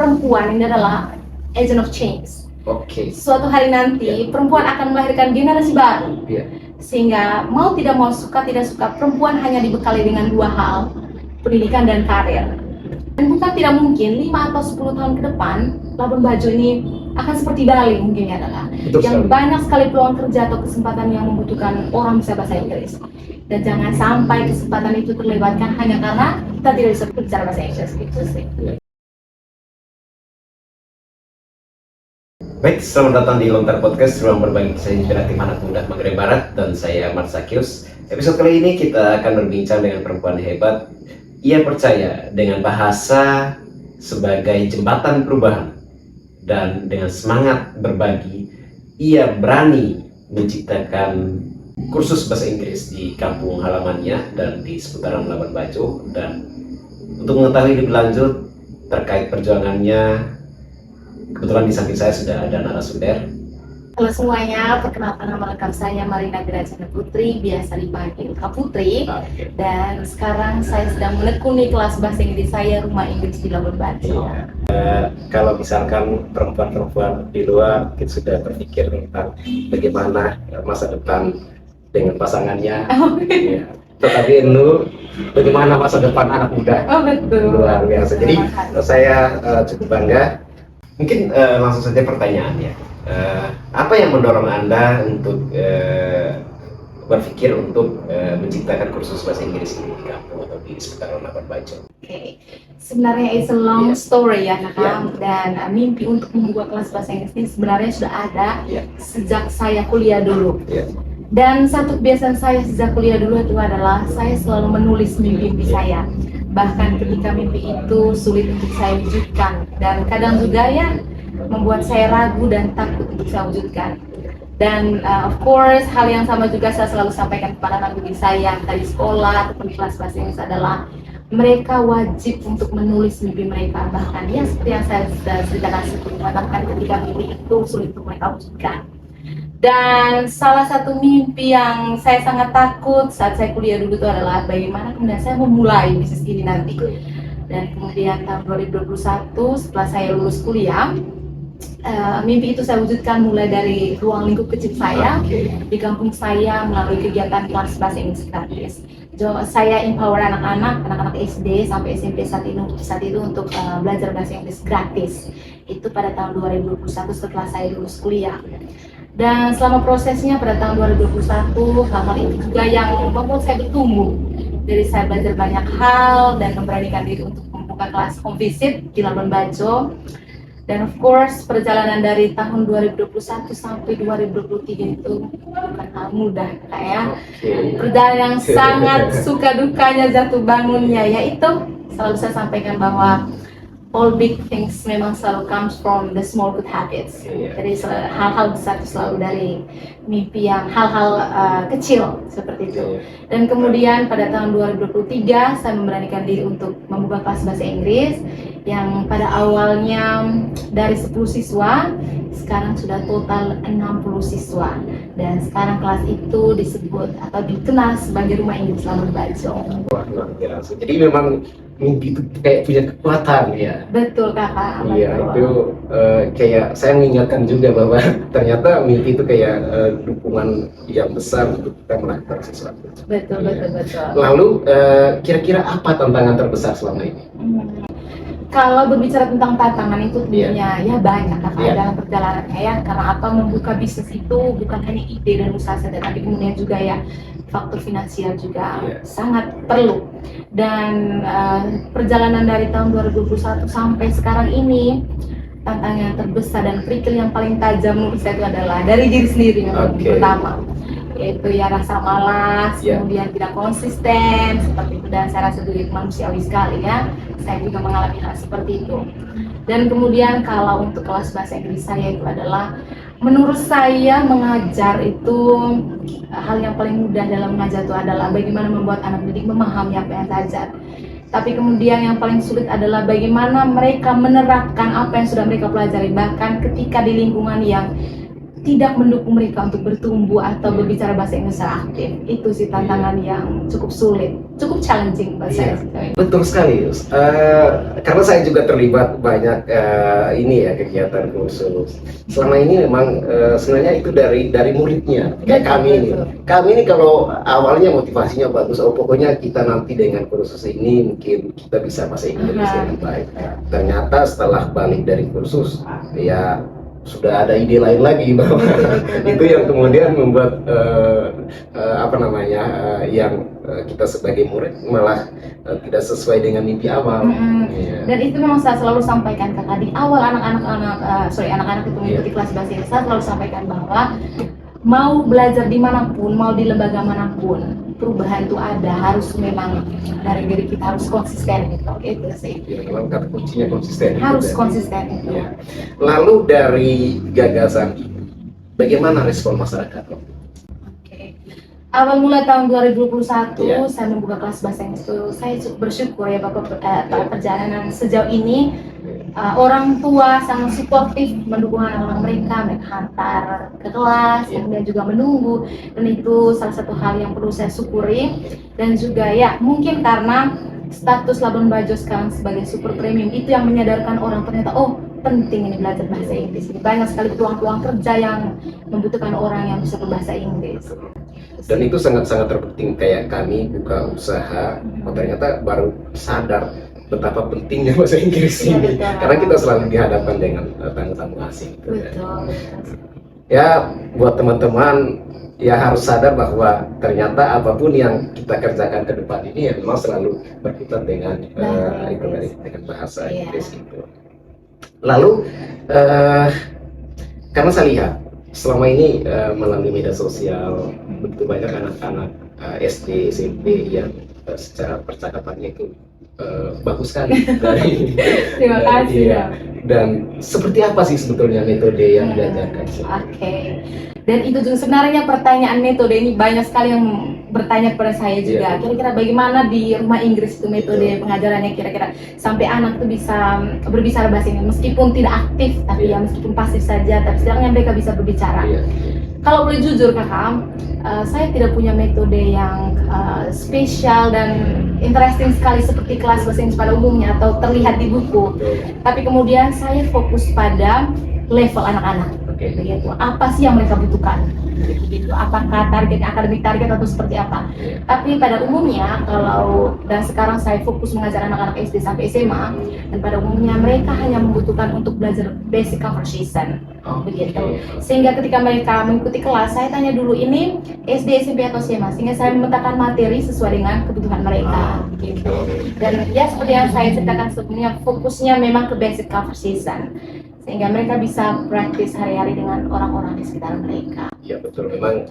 perempuan ini adalah agent of change. Suatu hari nanti perempuan akan melahirkan generasi baru. Sehingga mau tidak mau, suka tidak suka, perempuan hanya dibekali dengan dua hal, pendidikan dan karir. Dan bukan tidak mungkin 5 atau 10 tahun ke depan Labuan Bajo ini akan seperti Bali mungkin adalah yang banyak sekali peluang kerja atau kesempatan yang membutuhkan orang bisa bahasa Inggris. Dan jangan sampai kesempatan itu terlewatkan hanya karena kita tidak bisa bicara bahasa Inggris. Itu sih. Baik, selamat datang di Lontar Podcast, ruang berbagi kisah inspiratif anak muda Manggarai Barat, dan saya Ahmad Zakius. Episode kali ini kita akan berbincang dengan perempuan hebat. Ia percaya dengan bahasa sebagai jembatan perubahan, dan dengan semangat berbagi, ia berani menciptakan kursus bahasa Inggris di kampung halamannya dan di seputaran Labuan Bajo. Dan untuk mengetahui lebih lanjut terkait perjuangannya, kebetulan di samping saya sudah ada narasumber. Halo semuanya, perkenalkan nama lengkap saya Marina Grajana Putri, biasa dipanggil Kak Putri. Dan sekarang saya sedang menekuni kelas bahasa Inggris saya, Rumah Inggris di Labuan Bajo. Kalau misalkan perempuan-perempuan di luar kita sudah berpikir tentang bagaimana masa depan dengan pasangannya, tetapi itu bagaimana masa depan anak muda. Betul. Luar biasa. Jadi saya cukup bangga. Mungkin langsung saja pertanyaannya. Apa yang mendorong Anda untuk berpikir untuk menciptakan kursus bahasa Inggris ini di kampung atau di seputaran Labuan Bajo? Sebenarnya it's a long story ya Kakak. Dan mimpi untuk membuat kelas bahasa Inggris ini sebenarnya sudah ada sejak saya kuliah dulu. Dan satu kebiasaan saya sejak kuliah dulu itu adalah saya selalu menulis mimpi saya. Bahkan ketika mimpi itu sulit untuk saya wujudkan, dan kadang juga membuat saya ragu dan takut untuk saya wujudkan. Dan of course hal yang sama juga saya selalu sampaikan kepada anak didik saya dari sekolah ataupun di kelas bahasa Inggris adalah mereka wajib untuk menulis mimpi mereka. Bahkan seperti yang saya sudah ceritakan sebelumnya, bahkan ketika mimpi itu sulit untuk mereka wujudkan. Dan salah satu mimpi yang saya sangat takut saat saya kuliah dulu itu adalah bagaimana kemudian saya memulai bisnis ini nanti. Dan kemudian tahun 2021 setelah saya lulus kuliah, mimpi itu saya wujudkan mulai dari ruang lingkup kecil saya di kampung saya melalui kegiatan kelas bahasa Inggris gratis. Saya empower anak-anak SD sampai SMP saat itu untuk belajar bahasa Inggris gratis. Itu pada tahun 2021 setelah saya lulus kuliah. Dan selama prosesnya pada tahun 2021, hal-hal itu juga yang membuat saya bertumbuh. Dari saya belajar banyak hal dan memberanikan diri untuk membuka kelas home visit di Labuan Bajo. Dan of course perjalanan dari tahun 2021 sampai 2023 itu bukan hal mudah perjalanan yang sangat suka dukanya, jatuh bangunnya, yaitu selalu saya sampaikan bahwa all big things memang selalu comes from the small good habits. Jadi hal-hal besar itu selalu dari mimpi yang hal-hal kecil seperti itu. Dan kemudian pada tahun 2023 saya memberanikan diri untuk membuka kelas bahasa Inggris yang pada awalnya dari 10 siswa sekarang sudah total 60 siswa. Dan sekarang kelas itu disebut atau dikenal sebagai Rumah Inggris Labuan Bajo. Wah, luar biasa. Jadi memang mimpi itu kayak punya kekuatan ya. Betul Kakak. Iya, itu kayak saya mengingatkan juga bahwa ternyata mimpi itu kayak dukungan yang besar untuk kita melakukan sesuatu. Betul. Lalu kira-kira apa tantangan terbesar selama ini? Kalau berbicara tentang tantangan itu tentunya banyak Kakak dalam perjalanannya karena apa, membuka bisnis itu bukan hanya ide dan usaha saja, tapi kemudian juga faktor finansial juga sangat perlu. Dan perjalanan dari tahun 2021 sampai sekarang ini, tantangan yang terbesar dan kerikil yang paling tajam menurut saya itu adalah dari diri sendiri yang pertama, yaitu rasa malas, kemudian tidak konsisten seperti itu. Dan saya rasa itu manusiawi sekali saya juga mengalami hal seperti itu. Dan kemudian kalau untuk kelas bahasa Inggris saya itu adalah, menurut saya mengajar itu hal yang paling mudah dalam mengajar itu adalah bagaimana membuat anak didik memahami apa yang saya ajar. Tapi kemudian yang paling sulit adalah bagaimana mereka menerapkan apa yang sudah mereka pelajari, bahkan ketika di lingkungan yang tidak mendukung mereka untuk bertumbuh atau berbicara bahasa Inggris secara aktif. Itu sih tantangan yang cukup sulit. cukup challenging buat saya. Betul sekali, Yus. Karena saya juga terlibat banyak ini ya kegiatan kursus. Selama ini memang sebenarnya itu dari muridnya. Kayak kami ini kalau awalnya motivasinya bagus, pokoknya kita nanti dengan kursus ini mungkin kita bisa bahasa Inggris dengan baik. Ternyata setelah balik dari kursus, ya sudah ada ide lain lagi bahwa itu yang kemudian membuat yang kita sebagai murid malah tidak sesuai dengan mimpi awal. Dan itu memang saya selalu sampaikan kakak di awal anak-anak itu mengikuti kelas bahasa Inggris, saya selalu sampaikan bahwa mau belajar dimanapun, mau di lembaga manapun, perubahan itu ada, harus memang dari diri kita harus konsisten gitu. Itu sih. Ya, memang kata kuncinya konsisten. Harus konsisten itu. Ya. Lalu dari gagasan, bagaimana respon masyarakat? Awal mulai tahun 2021 saya membuka kelas bahasa Inggris itu, saya cukup bersyukur ya Bapak perjalanan sejauh ini orang tua sangat suportif mendukung anak-anak mereka hantar ke kelas, kemudian juga menunggu, dan itu salah satu hal yang perlu saya syukuri. Dan juga ya mungkin karena status Labuan Bajo sekarang sebagai super premium itu yang menyadarkan orang ternyata penting ini belajar bahasa Inggris. Ini banyak sekali peluang-peluang kerja yang membutuhkan orang yang bisa berbahasa Inggris. Dan itu sangat-sangat terpenting. Kayak kami buka usaha, ternyata baru sadar betapa pentingnya bahasa Inggris ini. Karena kita selalu dihadapkan dengan tamu-tamu asing. Betul. Ya, buat teman-teman ya harus sadar bahwa ternyata apapun yang kita kerjakan ke depan ini ya memang selalu berkaitan dengan dengan bahasa Inggris gitu. Lalu karena saya lihat selama ini melalui media sosial begitu banyak anak-anak SD, SMP yang secara percakapannya itu bagus sekali. Terima kasih. Dan seperti apa sih sebetulnya metode yang diajarkan? Dan itu juga sebenarnya pertanyaan metode ini banyak sekali yang bertanya kepada saya juga. Kira-kira bagaimana di rumah Inggris itu metode pengajarannya kira-kira sampai anak itu bisa berbicara bahasa Inggris meskipun tidak aktif, tapi ya meskipun pasif saja, tapi setidaknya mereka bisa berbicara. Kalau boleh jujur kakak, saya tidak punya metode yang spesial dan interesting sekali seperti kelas bahasa Inggris pada umumnya atau terlihat di buku. Tapi kemudian saya fokus pada level anak-anak. Begitu. Apa sih yang mereka butuhkan? Begitu. Apakah akademik target atau seperti apa? Tapi pada umumnya dan sekarang saya fokus mengajar anak-anak SD sampai SMA, dan pada umumnya mereka hanya membutuhkan untuk belajar basic conversation. Begitu. Sehingga ketika mereka mengikuti kelas, saya tanya dulu ini SD, SMP atau SMA, sehingga saya memetakan materi sesuai dengan kebutuhan mereka. Gitu. Dan ya seperti yang saya ceritakan sebelumnya, fokusnya memang ke basic conversation, sehingga mereka bisa praktis hari-hari dengan orang-orang di sekitar mereka. Ya betul, memang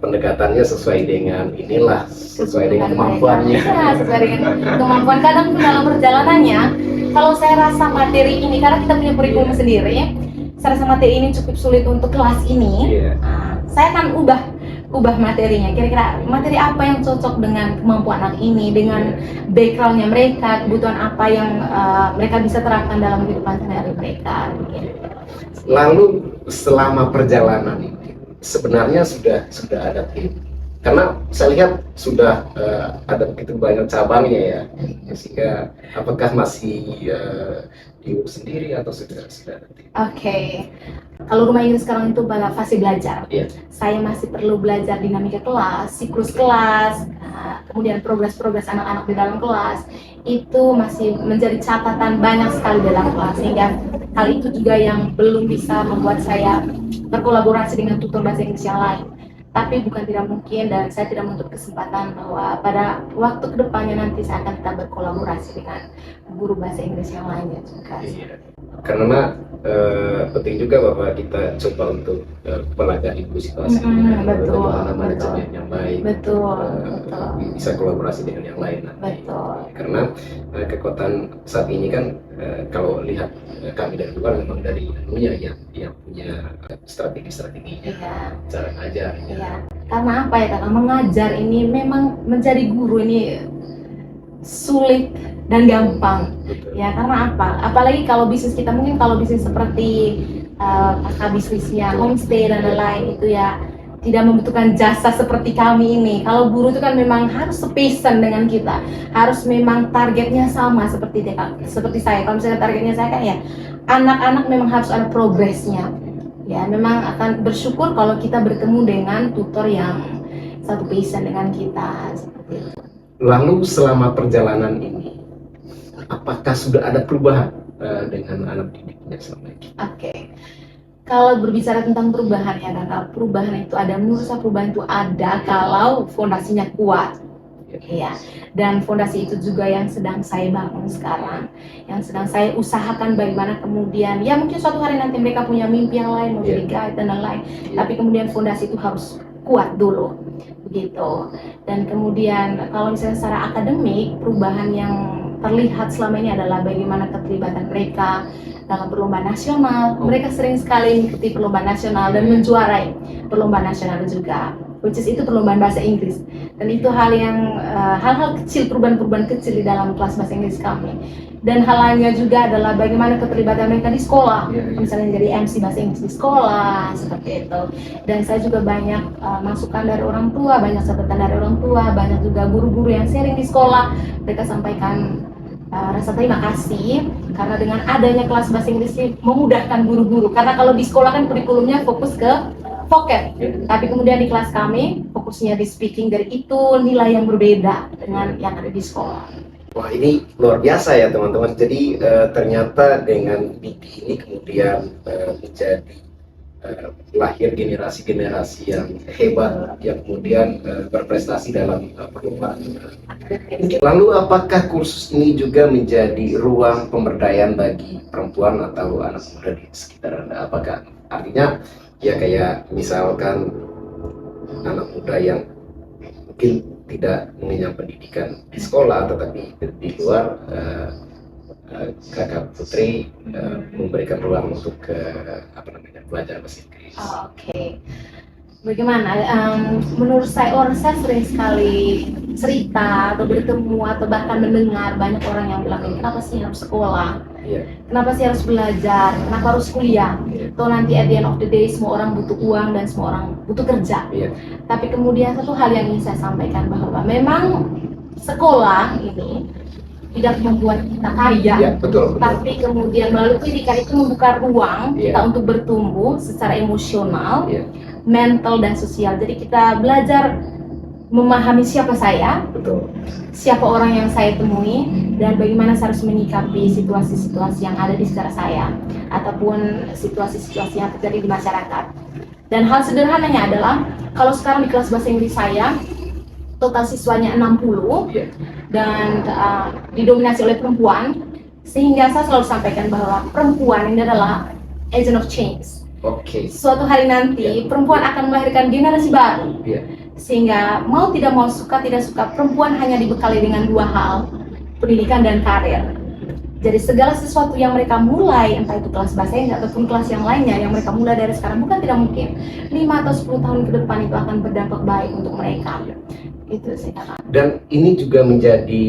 pendekatannya sesuai dengan sesuai dengan kemampuannya. Ya, sesuai dengan kemampuan. Kadang dalam perjalanannya, kalau saya rasa materi ini, karena kita punya kurikulum sendiri, saya rasa materi ini cukup sulit untuk kelas ini, saya akan ubah materinya. Kira-kira materi apa yang cocok dengan kemampuan anak ini, dengan backgroundnya mereka, kebutuhan apa yang mereka bisa terapkan dalam kehidupan sehari-hari mereka. Lalu selama perjalanan ini sebenarnya sudah ada tim, karena saya lihat sudah ada begitu banyak cabangnya ya, sehingga apakah masih diurus sendiri atau sudah ada tim? Kalau rumah Inggris sekarang itu pada fase belajar. Saya masih perlu belajar dinamika kelas, siklus kelas, kemudian progres anak-anak di dalam kelas itu masih menjadi catatan banyak sekali dalam kelas, sehingga hal itu juga yang belum bisa membuat saya berkolaborasi dengan tutor bahasa Inggris yang lain. Tapi bukan tidak mungkin, dan saya tidak menutup kesempatan bahwa pada waktu kedepannya nanti saya akan tetap berkolaborasi dengan guru bahasa Inggris yang lainnya juga. Karena penting juga bahwa kita coba untuk pelajari situasi bagaimana manajemen yang baik, bisa kolaborasi dengan yang lain. Karena kekuatan saat ini kan kalau lihat kami dari luar memang dari yang punya strategi-strateginya, cara ngajar. Karena apa ya kakak, mengajar ini memang menjadi guru ini sulit dan gampang. Ya karena apa? Apalagi kalau bisnis kita, mungkin kalau bisnis seperti kakak bisnisnya homestay dan lain-lain itu ya tidak membutuhkan jasa seperti kami ini. Kalau guru itu kan memang harus sepassion dengan kita, harus memang targetnya sama seperti saya. Kalau misalnya targetnya saya kan ya anak-anak memang harus ada progresnya. Ya, memang akan bersyukur kalau kita bertemu dengan tutor yang satu passion dengan kita seperti itu. Lalu selama perjalanan ini, apakah sudah ada perubahan dengan anak didiknya selama ini? Oke. Kalau berbicara tentang perubahan ya kakak, perubahan itu ada, menurut saya perubahan itu ada kalau fondasinya kuat. Ya, dan fondasi itu juga yang sedang saya bangun sekarang, yang sedang saya usahakan bagaimana kemudian, ya mungkin suatu hari nanti mereka punya mimpi yang lain, mau jadi guide dan lain-lain, tapi kemudian fondasi itu harus kuat dulu, begitu. Dan kemudian kalau misalnya secara akademik, perubahan yang terlihat selama ini adalah bagaimana keterlibatan mereka dalam perlombaan nasional. Mereka sering sekali mengikuti perlombaan nasional dan menjuarai perlombaan nasional juga, which is itu perlombaan bahasa Inggris. Dan itu hal-hal kecil, perubahan-perubahan kecil di dalam kelas bahasa Inggris kami. Dan hal lainnya juga adalah bagaimana keterlibatan mereka di sekolah, misalnya jadi MC bahasa Inggris di sekolah, seperti itu. Dan saya juga banyak masukan dari orang tua, banyak catatan dari orang tua, banyak juga guru-guru yang sharing di sekolah. Mereka sampaikan rasa terima kasih karena dengan adanya kelas bahasa Inggris ini memudahkan guru-guru. Karena kalau di sekolah kan kurikulumnya fokus ke vocab, tapi kemudian di kelas kami fokusnya di speaking, dari itu nilai yang berbeda dengan yang ada di sekolah. Wah, ini luar biasa ya teman-teman. Jadi ternyata dengan Bibi ini kemudian menjadi lahir generasi-generasi yang hebat yang kemudian berprestasi dalam perlombaan. Lalu apakah kursus ini juga menjadi ruang pemberdayaan bagi perempuan atau anak muda di sekitar Anda? Apakah artinya ya kayak misalkan anak muda yang mungkin tidak mengenyam pendidikan di sekolah tetapi di luar, Kakak Putri memberikan ruang untuk belajar bahasa Inggris. Oke. Bagaimana? Menurut saya sering sekali cerita atau bertemu atau bahkan mendengar banyak orang yang bilang, kenapa sih harus sekolah? Kenapa sih harus belajar? Kenapa harus kuliah? Toh nanti at the end of the day semua orang butuh uang dan semua orang butuh kerja. Tapi kemudian satu hal yang ingin saya sampaikan bahwa memang sekolah ini tidak membuat kita kaya, betul. Tapi kemudian melalui pendidikan itu membuka ruang kita untuk bertumbuh secara emosional, mental dan sosial. Jadi kita belajar memahami siapa saya, siapa orang yang saya temui, dan bagaimana saya harus menyikapi situasi-situasi yang ada di sekitar saya, ataupun situasi-situasi yang terjadi di masyarakat. Dan hal sederhananya adalah, kalau sekarang di kelas bahasa Inggris saya, total siswanya 60 dan didominasi oleh perempuan, sehingga saya selalu sampaikan bahwa perempuan ini adalah agent of change. Suatu hari nanti perempuan akan melahirkan generasi baru, sehingga mau tidak mau, suka tidak suka, perempuan hanya dibekali dengan dua hal, pendidikan dan karir. Jadi segala sesuatu yang mereka mulai, entah itu kelas bahasa Inggris ataupun kelas yang lainnya yang mereka mulai dari sekarang, bukan tidak mungkin 5 atau 10 tahun ke depan itu akan berdampak baik untuk mereka. Itu sih kakak. Dan ini juga menjadi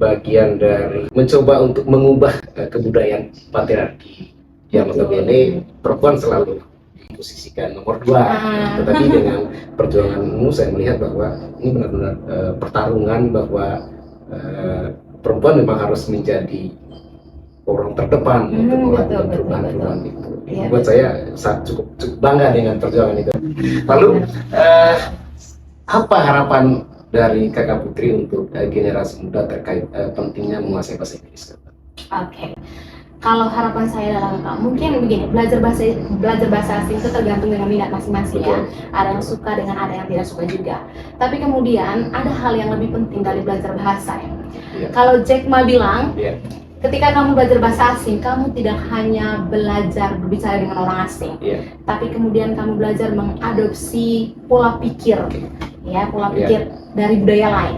bagian dari mencoba untuk mengubah kebudayaan patriarki yang notabene perempuan selalu diposisikan nomor 2. Tetapi dengan perjuanganmu saya melihat bahwa ini benar-benar pertarungan bahwa perempuan memang harus menjadi orang terdepan untuk melakukan perubahan-perubahan itu. Buat saya cukup bangga dengan perjuangan itu. Lalu apa harapan dari Kakak Putri untuk generasi muda terkait pentingnya menguasai bahasa Inggris? Kalau harapan saya adalah kakak, mungkin begini, belajar bahasa asing itu tergantung dengan minat masing-masing ya. Ada yang suka dengan ada yang tidak suka juga. Tapi kemudian ada hal yang lebih penting dari belajar bahasa ya. Kalau Jack Ma bilang, ketika kamu belajar bahasa asing, kamu tidak hanya belajar berbicara dengan orang asing, tapi kemudian kamu belajar mengadopsi pola pikir, pola pikir dari budaya lain.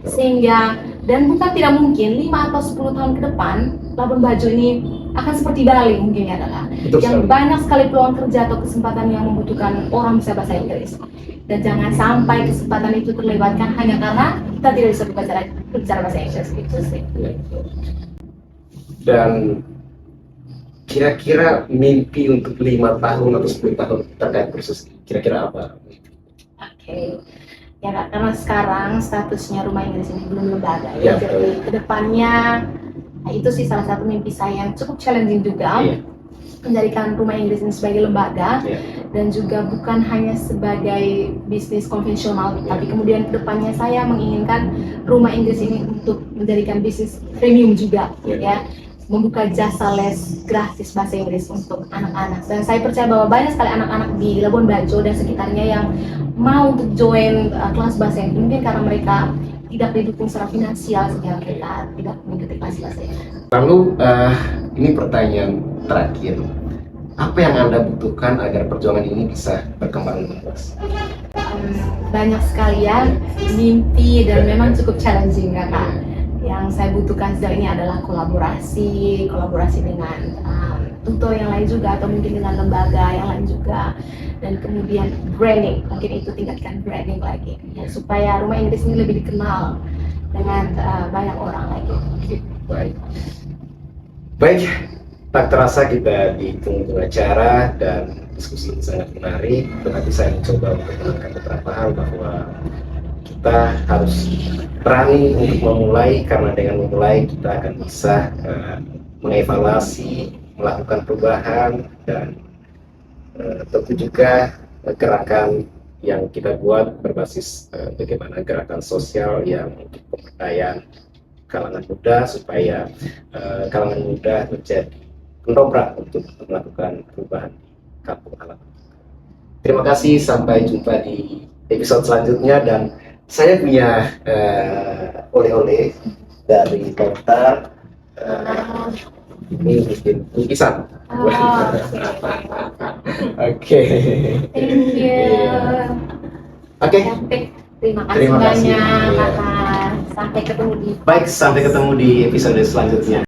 Sehingga, dan bukan tidak mungkin 5 atau 10 tahun ke depan Labuan Bajo ini akan seperti Bali mungkin ya kakak, yang banyak sekali peluang kerja atau kesempatan yang membutuhkan orang bisa bahasa Inggris. Dan jangan sampai kesempatan itu terlewatkan hanya karena kita tidak bisa berbicara bahasa Inggris. Itu sih. Dan kira-kira mimpi untuk 5 tahun atau 10 tahun terkait kursus kira-kira apa? Oke. Ya Kak, karena sekarang statusnya Rumah Inggris ini belum lembaga Ya, ya, jadi kedepannya nah, itu sih salah satu mimpi saya yang cukup challenging juga, Iya. menjadikan Rumah Inggris ini sebagai lembaga Iya. dan juga bukan hanya sebagai bisnis konvensional, tapi kemudian kedepannya saya menginginkan Rumah Inggris ini untuk menjadikan bisnis premium juga, ya, membuka jasa les gratis bahasa Inggris untuk anak-anak. Dan saya percaya bahwa banyak sekali anak-anak di Labuan Bajo dan sekitarnya yang mau untuk join kelas bahasa Inggris, mungkin karena mereka tidak didukung secara finansial sehingga mereka tidak mengikuti kelas bahasa Inggris. Lalu ini pertanyaan terakhir, apa yang Anda butuhkan agar perjuangan ini bisa berkembang lebih luas? Banyak sekali ya mimpi dan memang cukup challenging ya Kak. Yang saya butuhkan sejauh ini adalah kolaborasi dengan tutor yang lain juga, atau mungkin dengan lembaga yang lain juga, dan kemudian branding, mungkin itu tingkatkan branding lagi ya, supaya Rumah Inggris ini lebih dikenal dengan banyak orang lagi. Baik, tak terasa kita di penghujung acara dan diskusi ini sangat menarik, tetapi saya mencoba untuk menangkap beberapa hal bahwa kita harus berani untuk memulai, karena dengan memulai kita akan bisa mengevaluasi, melakukan perubahan, dan tentu juga gerakan yang kita buat berbasis bagaimana gerakan sosial yang untuk pemberdayaan kalangan muda, supaya kalangan muda menjadi pendobrak untuk melakukan perubahan di kampung halaman. Terima kasih, sampai jumpa di episode selanjutnya. Dan saya punya oleh-oleh dari Dokter. Ini bikin lukisan. Oke. Thank you. Oke. Terima kasih Terima kasih. banyak Iya. Kakak. Sampai ketemu di Baik, sampai ketemu di episode selanjutnya.